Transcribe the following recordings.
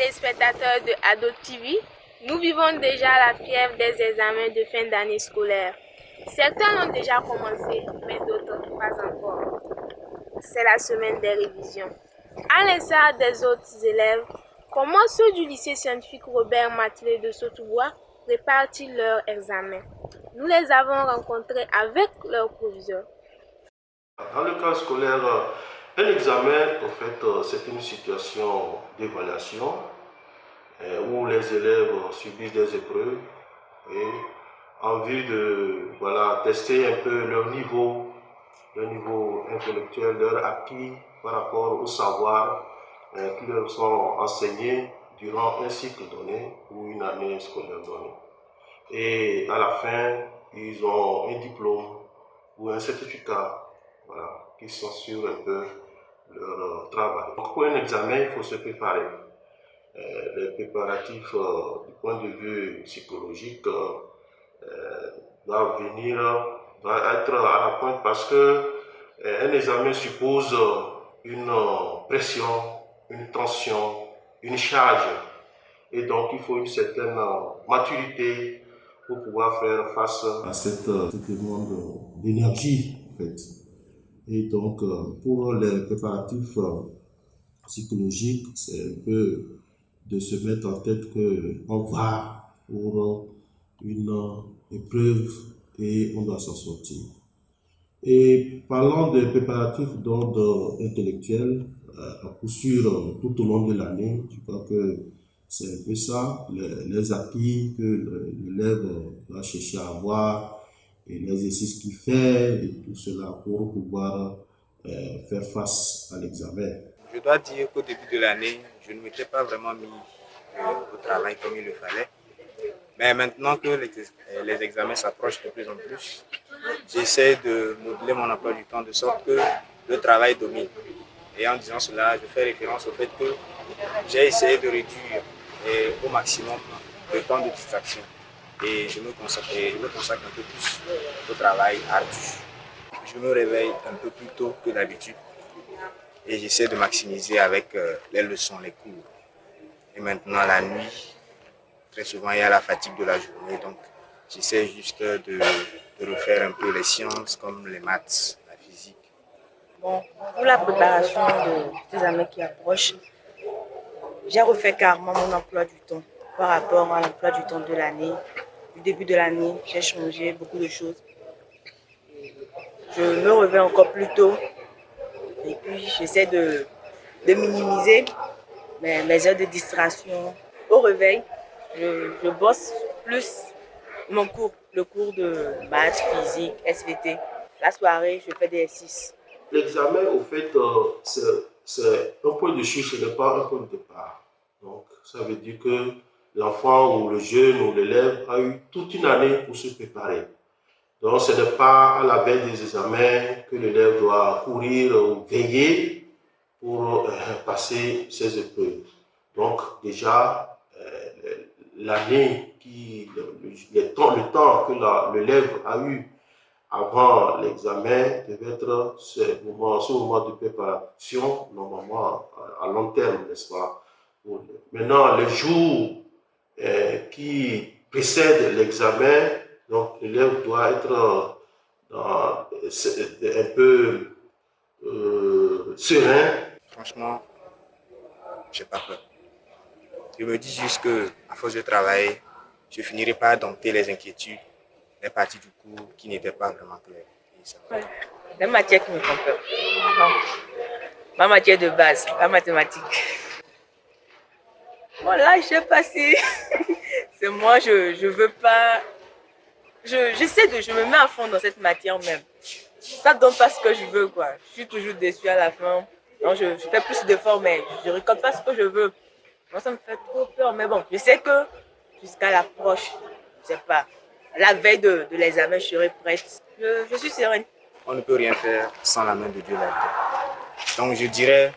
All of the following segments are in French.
téléspectateurs de Ado TV, nous vivons déjà la fièvre des examens de fin d'année scolaire. Certains ont déjà commencé, mais d'autres pas encore. C'est la semaine des révisions. À l'instar des autres élèves, comment ceux du lycée scientifique Robert Matlé de Sautoubois préparent-ils leurs examens? Nous les avons rencontrés avec leur proviseur. Dans le cas scolaire, un examen, en fait, c'est une situation d'évaluation où les élèves subissent des épreuves et en vue de tester un peu leur niveau intellectuel, leur acquis par rapport au savoir qui leur sont enseignés durant un cycle donné ou une année scolaire donnée. Et à la fin, ils ont un diplôme ou un certificat qui censurent un peu leur travail. Donc pour un examen, il faut se préparer. Les préparatifs du point de vue psychologique doivent être à la pointe parce que un examen suppose une pression, une tension, une charge. Et donc il faut une certaine maturité pour pouvoir faire face à cette demande d'énergie en fait. Et donc, pour les préparatifs psychologiques, c'est un peu de se mettre en tête qu'on va pour une épreuve et on doit s'en sortir. Et parlant des préparatifs d'ordre intellectuel, à coup sûr, tout au long de l'année, je crois que c'est un peu ça, les acquis que l'élève va chercher à avoir, et l'exercice qu'il fait, et tout cela pour pouvoir faire face à l'examen. Je dois dire qu'au début de l'année, je ne m'étais pas vraiment mis au travail comme il le fallait. Mais maintenant que les examens s'approchent de plus en plus, j'essaie de moduler mon emploi du temps de sorte que le travail domine. Et en disant cela, je fais référence au fait que j'ai essayé de réduire au maximum le temps de distraction. Et je me consacre un peu plus au travail ardu. Je me réveille un peu plus tôt que d'habitude et j'essaie de maximiser avec les leçons, les cours. Et maintenant la nuit, très souvent il y a la fatigue de la journée, donc j'essaie juste de refaire un peu les sciences comme les maths, la physique. Bon, pour la préparation des examens qui approchent, j'ai refait carrément mon emploi du temps par rapport à l'emploi du temps de l'année. Du début de l'année, j'ai changé beaucoup de choses. Je me réveille encore plus tôt et puis j'essaie de minimiser mes heures de distraction. Au réveil, je bosse plus mon cours, le cours de maths, physique, SVT. La soirée, je fais des exercices. L'examen, au fait, c'est un point de chute, ce n'est pas un point de départ. Donc, ça veut dire que l'enfant ou le jeune ou l'élève a eu toute une année pour se préparer. Donc, ce n'est pas à la veille des examens que l'élève doit courir ou veiller pour passer ses épreuves. Donc, déjà, l'année, le temps que l'élève a eu avant l'examen devait être ce moment de préparation, normalement à long terme, n'est-ce pas? Maintenant, les jours qui précèdent l'examen, donc l'élève doit être un peu serein. Franchement, j'ai pas peur. Je me dis juste qu'à force de travailler, je finirai par dompter les inquiétudes, les parties du cours qui n'étaient pas vraiment claires. La matière qui me font peur. Ma matière de base, la mathématique. Bon là, je sais pas si c'est moi, je veux pas. Je me mets à fond dans cette matière même. Ça donne pas ce que je veux quoi. Je suis toujours déçue à la fin. Donc je fais plus d'efforts, mais je ne récolte pas ce que je veux. Moi, ça me fait trop peur. Mais bon, je sais que jusqu'à l'approche, je sais pas, la veille de l'examen, je serai prête. Je suis sereine. On ne peut rien faire sans la main de Dieu là-dedans. Donc je dirais,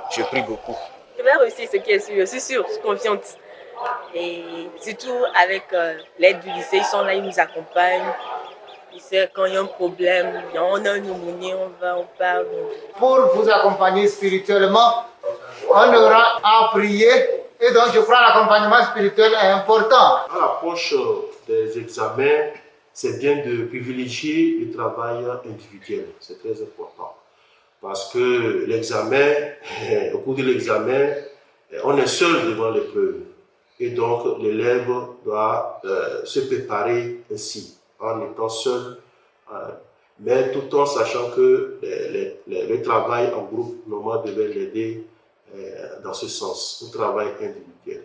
je prie beaucoup. Je vais réussir ce qui est sûr, je suis sûre, je suis confiante. Et surtout avec l'aide du lycée, ils sont là, ils nous accompagnent. Tu sais, quand il y a un problème, on a une pneumonie, on parle. Pour vous accompagner spirituellement, on aura à prier. Et donc, je crois que l'accompagnement spirituel est important. À l'approche des examens, c'est bien de privilégier le travail individuel. C'est très important. Parce que l'examen, au cours de l'examen, on est seul devant l'épreuve. Et donc, l'élève doit se préparer ainsi, en étant seul, mais tout en sachant que le travail en groupe, normalement, devait l'aider dans ce sens, au travail individuel.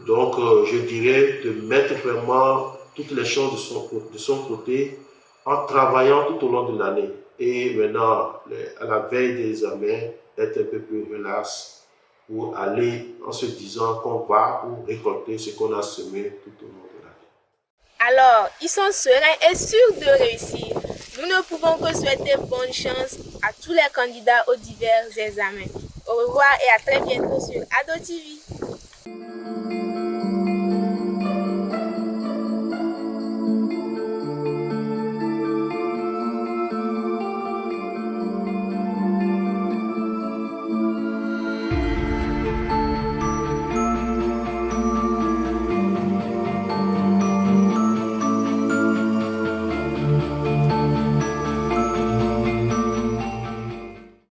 Donc, je dirais de mettre vraiment toutes les choses de son côté en travaillant tout au long de l'année. Et maintenant, à la veille des examens, être un peu plus relax pour aller en se disant qu'on va pour récolter ce qu'on a semé tout au long de l'année. Alors, ils sont sereins et sûrs de réussir. Nous ne pouvons que souhaiter bonne chance à tous les candidats aux divers examens. Au revoir et à très bientôt sur Ado TV.